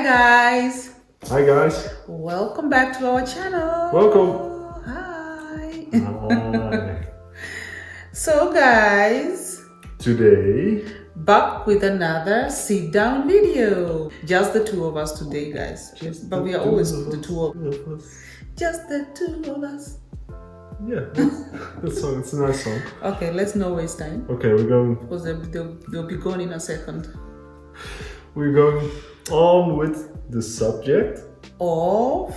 guys. Hi guys. Welcome back to our channel. Welcome. Hi. Hi. So guys, Today, back with another sit down video. Just the two of us today, guys. But we are always the two of us. Just the two of us. Yeah, that song, it's a nice song. Okay, let's not waste time. Okay, we're going They'll be gone in a second. We're going on with the subject Of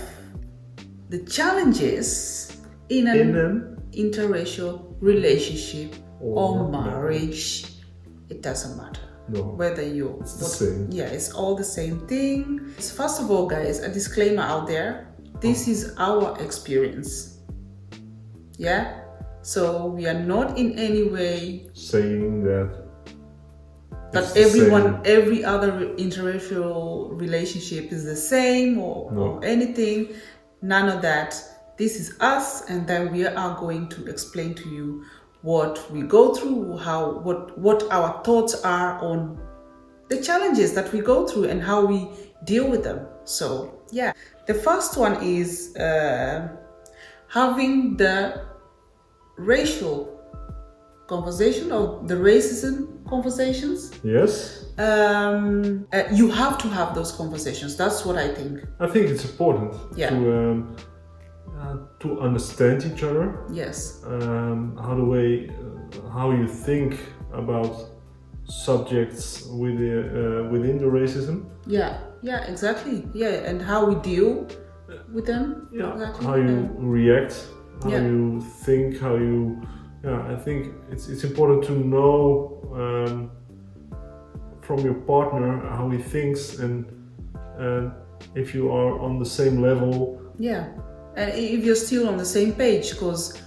the challenges in an interracial relationship or marriage. It doesn't matter. No. Whether you It's the same. Yeah, it's all the same thing. First of all, guys, a disclaimer out there. This is our experience. Yeah? So we are not in any way saying that every other interracial relationship is the same or anything. None of that. This is us, and then we are going to explain to you what we go through, what our thoughts are on the challenges that we go through and how we deal with them. So yeah, the first one is having the racial conversation or the racism conversations. Yes. You have to have those conversations. That's what I think. I think it's important to understand each other. Yes. How you think about subjects within the racism. Yeah, exactly. Yeah, and how we deal with them. Yeah, exactly. How you react, how you think, how you. Yeah, I think it's important to know from your partner how he thinks and if you are on the same level. Yeah, and if you're still on the same page, because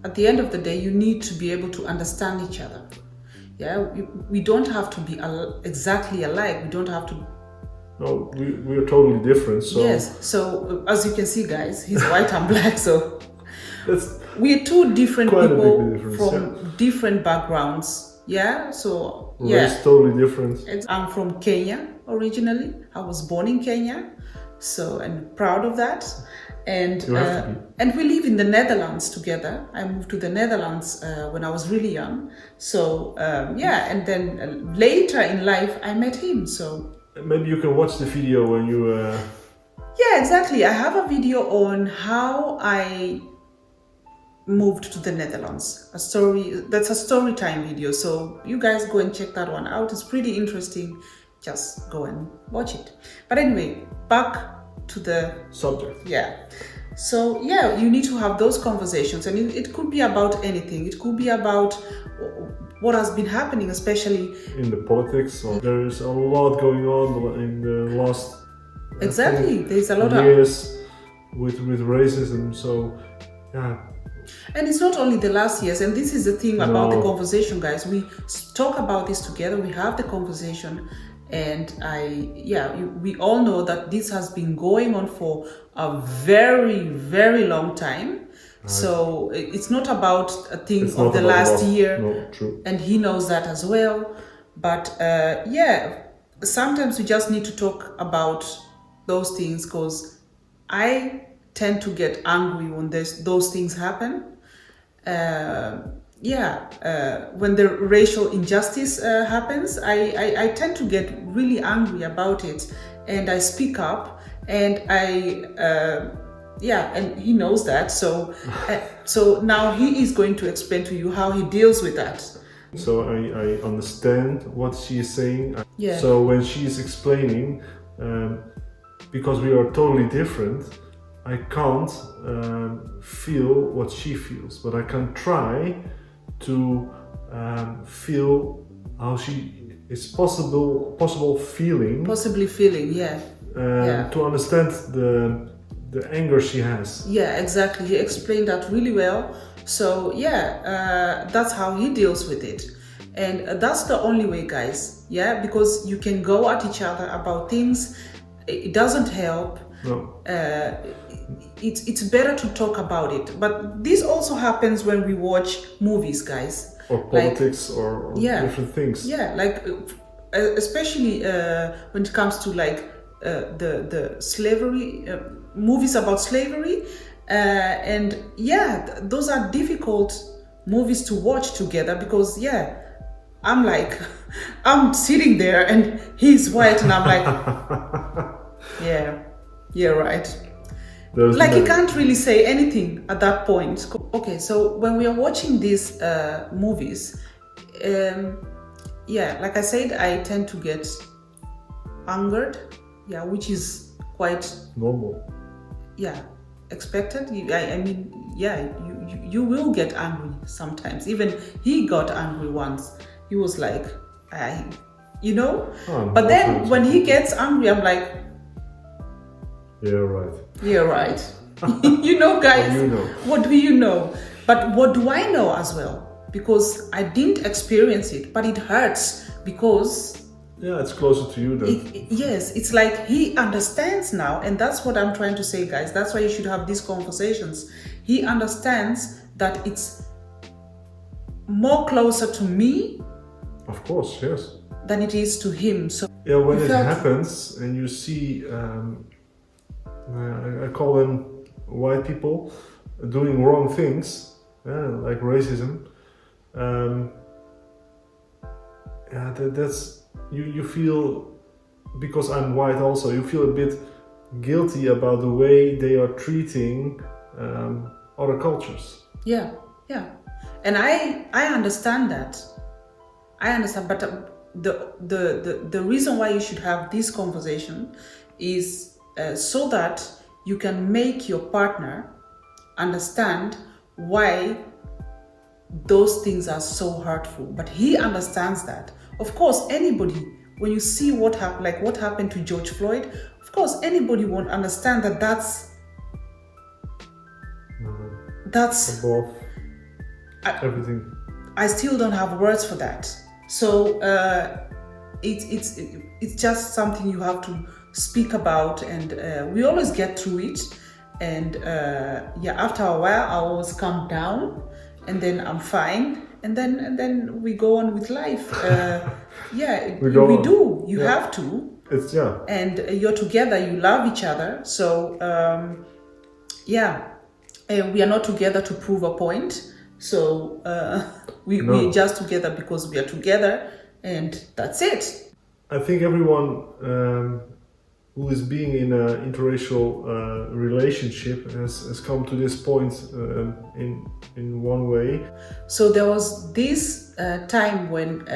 at the end of the day, you need to be able to understand each other. Yeah, we don't have to be exactly alike. We don't have to. No, we are totally different. So yes. So as you can see, guys, he's white and black. So we are two different people from different backgrounds. Yeah. So race totally different. I'm from Kenya originally. I was born in Kenya, so and proud of that. And we live in the Netherlands together. I moved to the Netherlands when I was really young. So and then later in life I met him. So maybe you can watch the video when you. Yeah, exactly. I have a video on how I moved to the Netherlands. That's a story time video. So you guys go and check that one out. It's pretty interesting. Just go and watch it. But anyway, back to the subject. Yeah. So yeah, you need to have those conversations, and it could be about anything. It could be about what has been happening, especially in the politics. There is a lot going on in the last there's a lot years with racism. So yeah. And it's not only the last years, and this is the thing about the conversation, guys. We talk about this together. We have the conversation. And we all know that this has been going on for a very, very long time. Right. So it's not about a thing of the last year. No, true. And he knows that as well. But sometimes we just need to talk about those things, because I tend to get angry when those things happen. When the racial injustice happens, I tend to get really angry about it, and I speak up, and and he knows that. So so now he is going to explain to you how he deals with that. So I understand what she is saying. Yeah. So when she is explaining, because we are totally different, I can't feel what she feels, but I can try to feel how she is possibly feeling, to understand the anger she has. Yeah, exactly. He explained that really well. So that's how he deals with it, and that's the only way, guys. Yeah, because you can go at each other about things. It doesn't help. No. It's better to talk about it. But this also happens when we watch movies, guys. Or politics, or different things. Yeah, like especially when it comes to like the slavery movies about slavery, and yeah, those are difficult movies to watch together because yeah, I'm like, I'm sitting there and he's white and I'm like, yeah, right. Like he can't really say anything at that point. Okay, so when we are watching these movies, yeah, like I said, I tend to get angered, yeah, which is quite normal. Yeah, expected. I mean, yeah, you will get angry sometimes. Even he got angry once. He was like, but then when he gets angry, I'm like, yeah, right. Yeah, right. Guys, what do you know? But what do I know as well? Because I didn't experience it, but it hurts because... Yeah, it's closer to you then. Yes, it's like he understands now, and that's what I'm trying to say, guys. That's why you should have these conversations. He understands that it's more closer to me. Of course, yes. Than it is to him. So yeah, when it happens and you see... I call them white people doing wrong things, like racism. That's you feel, because I'm white also, you feel a bit guilty about the way they are treating other cultures. Yeah, and I understand that. I understand, but the reason why you should have this conversation is so that you can make your partner understand why those things are so hurtful. But he understands that. Of course, anybody, when you see what happened to George Floyd, of course, anybody won't understand that that's above everything. I still don't have words for that. So it's just something you have to speak about, and we always get through it. And after a while, I always calm down, and then I'm fine, and then we go on with life. We do. You have to. It's And you're together. You love each other. So we are not together to prove a point. So we're just together because we are together, and that's it. I think everyone who is being in an interracial relationship has come to this point in one way. So there was this time when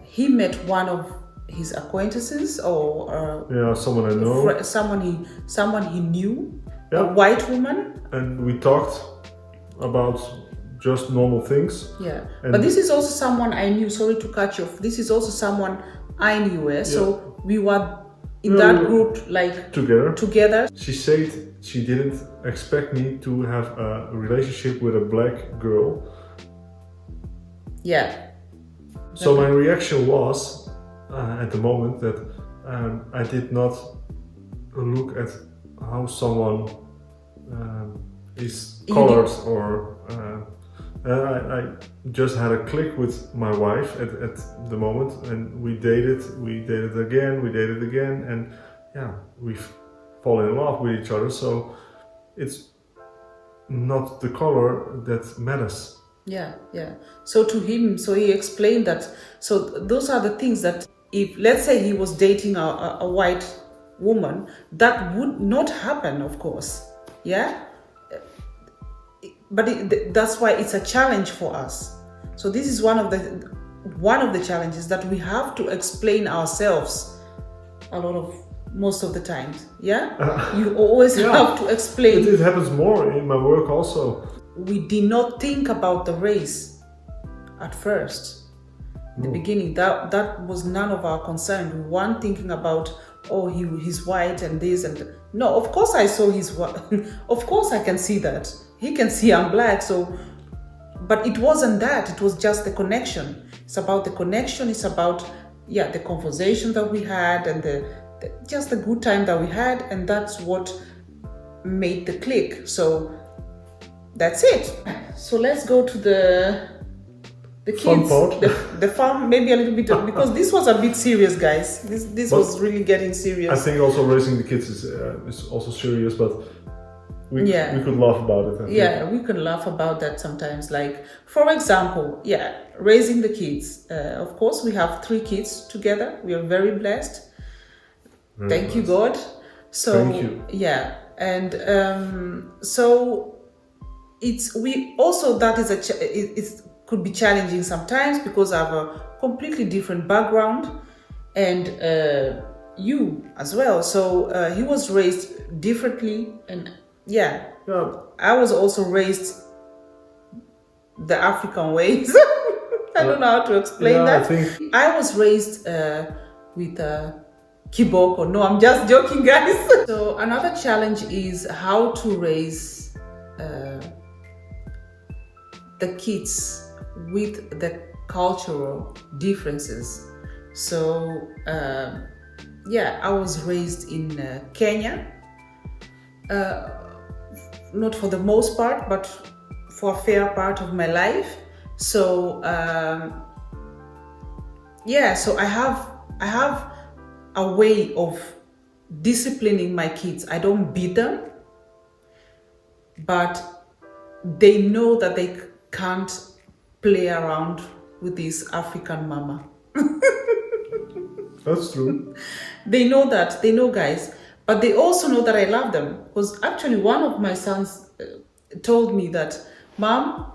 he met one of his acquaintances, or someone I know, someone he knew, a white woman, and we talked about just normal things. But this is also someone I knew. Sorry to cut you off. This is also someone I knew. So we were in that group, like together. She said she didn't expect me to have a relationship with a black girl. So my reaction was at the moment that I did not look at how someone is colored, or I just had a click with my wife at the moment, and we dated again, and we fall in love with each other. So it's not the color that matters. So to him, he explained that. So those are the things that, if let's say he was dating a white woman, that would not happen, of course. But that's why it's a challenge for us. So this is one of the challenges, that we have to explain ourselves most of the times. You always have to explain. It happens more in my work also. We did not think about the race at first. In the beginning, that was none of our concern. We weren't thinking about, he's white and this and no. Of course, I saw he's white. Of course, I can see that. He can see I'm black. So, but it wasn't that. It was just the connection. It's about the connection. It's about the conversation that we had, and just the good time that we had, and that's what made the click. So that's it. So let's go to the Fun kids, part. the farm, maybe a little bit, because this was a bit serious, guys. This But was really getting serious. I think also raising the kids is also serious, but we could laugh about it. I think. Yeah, we can laugh about that sometimes. Like, for example, raising the kids. Of course, we have 3 kids together. We are very blessed. Thank you, God. So, Thank you. yeah, and so that is it could be challenging sometimes because I have a completely different background, and you as well. So he was raised differently, and I was also raised the African ways. I don't know how to explain that. I was raised with kiboko. No, I'm just joking, guys. So another challenge is how to raise the kids with the cultural differences. So I was raised in Kenya. Not for the most part, but for a fair part of my life. So so I have a way of disciplining my kids. I don't beat them, but they know that they can't play around with this African mama. That's true. They know that, guys, but they also know that I love them, because actually one of my sons told me that, Mom,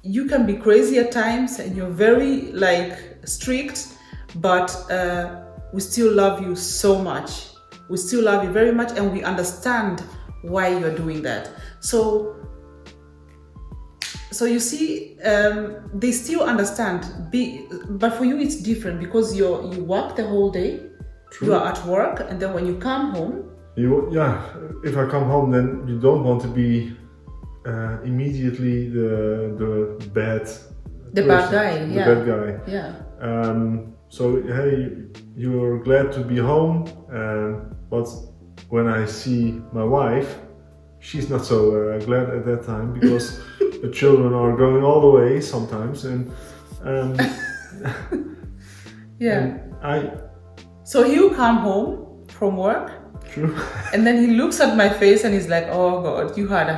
you can be crazy at times and you're very strict, but we still love you so much. We still love you very much, and we understand why you're doing that. So you see, they still understand. But for you, it's different because you work the whole day. True. You are at work, and then when you come home, if I come home, then you don't want to be immediately the bad guy. The bad guy. Yeah. So hey, you're glad to be home, but when I see my wife, she's not so glad at that time because the children are going all the way sometimes, and So he'll come home from work. True. And then he looks at my face and he's like, "Oh God, you had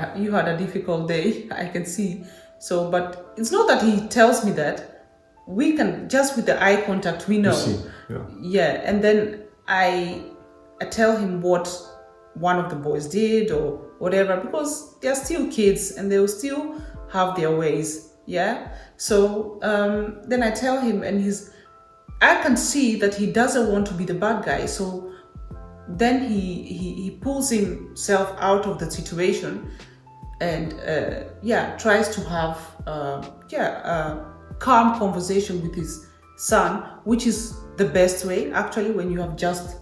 a difficult day. I can see." So, but it's not that he tells me that. We can just with the eye contact, we know. You see. Yeah. And then I tell him what one of the boys did or whatever, because they're still kids and they'll still have their ways. Yeah. So then I tell him, and I can see that he doesn't want to be the bad guy. So then he pulls himself out of the situation and tries to have a calm conversation with his son, which is the best way actually when you have just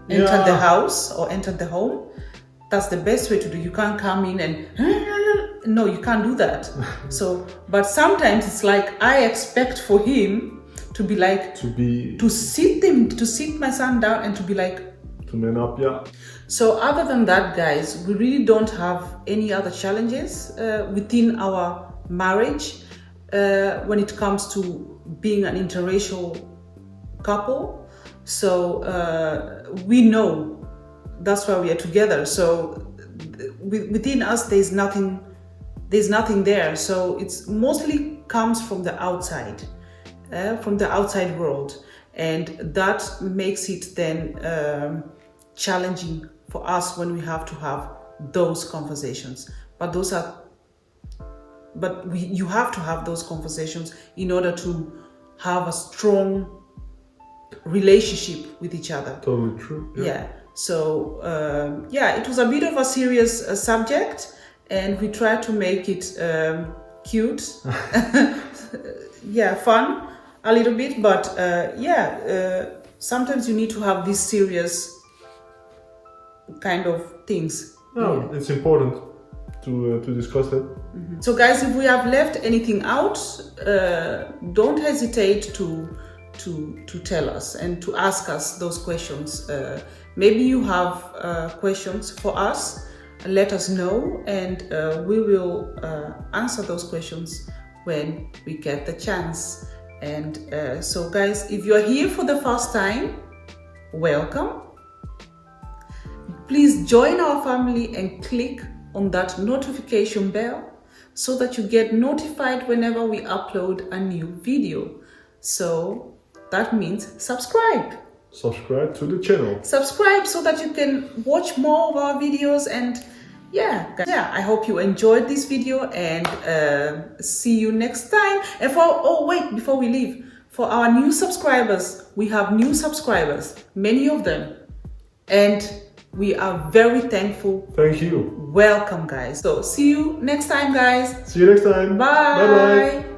entered the house or entered the home. That's the best way to do. You can't come in and no, you can't do that. So, but sometimes it's like I expect for him to be like to sit my son down and to be like to man up. So other than that, guys, we really don't have any other challenges within our marriage when it comes to being an interracial couple. So we know that's why we are together. So within us, there's nothing there. So it's mostly comes from the outside. From the outside world, and that makes it then challenging for us when we have to have those conversations. You have to have those conversations in order to have a strong relationship with each other. Totally true. Yeah. So it was a bit of a serious subject, and we tried to make it cute, fun. A little bit, but sometimes you need to have these serious kind of things. No, it's important to discuss that. Mm-hmm. So guys, if we have left anything out, don't hesitate to tell us and to ask us those questions. Maybe you have questions for us, let us know, and we will answer those questions when we get the chance. And so guys, if you're here for the first time, welcome. Please join our family and click on that notification bell so that you get notified whenever we upload a new video. So that means subscribe. Subscribe to the channel. Subscribe so that you can watch more of our videos. And I hope you enjoyed this video, and see you next time. And before we leave, for our new subscribers, we have new subscribers, many of them, and we are very thankful. Thank you. Welcome, guys. So see you next time, guys. See you next time. Bye. Bye-bye.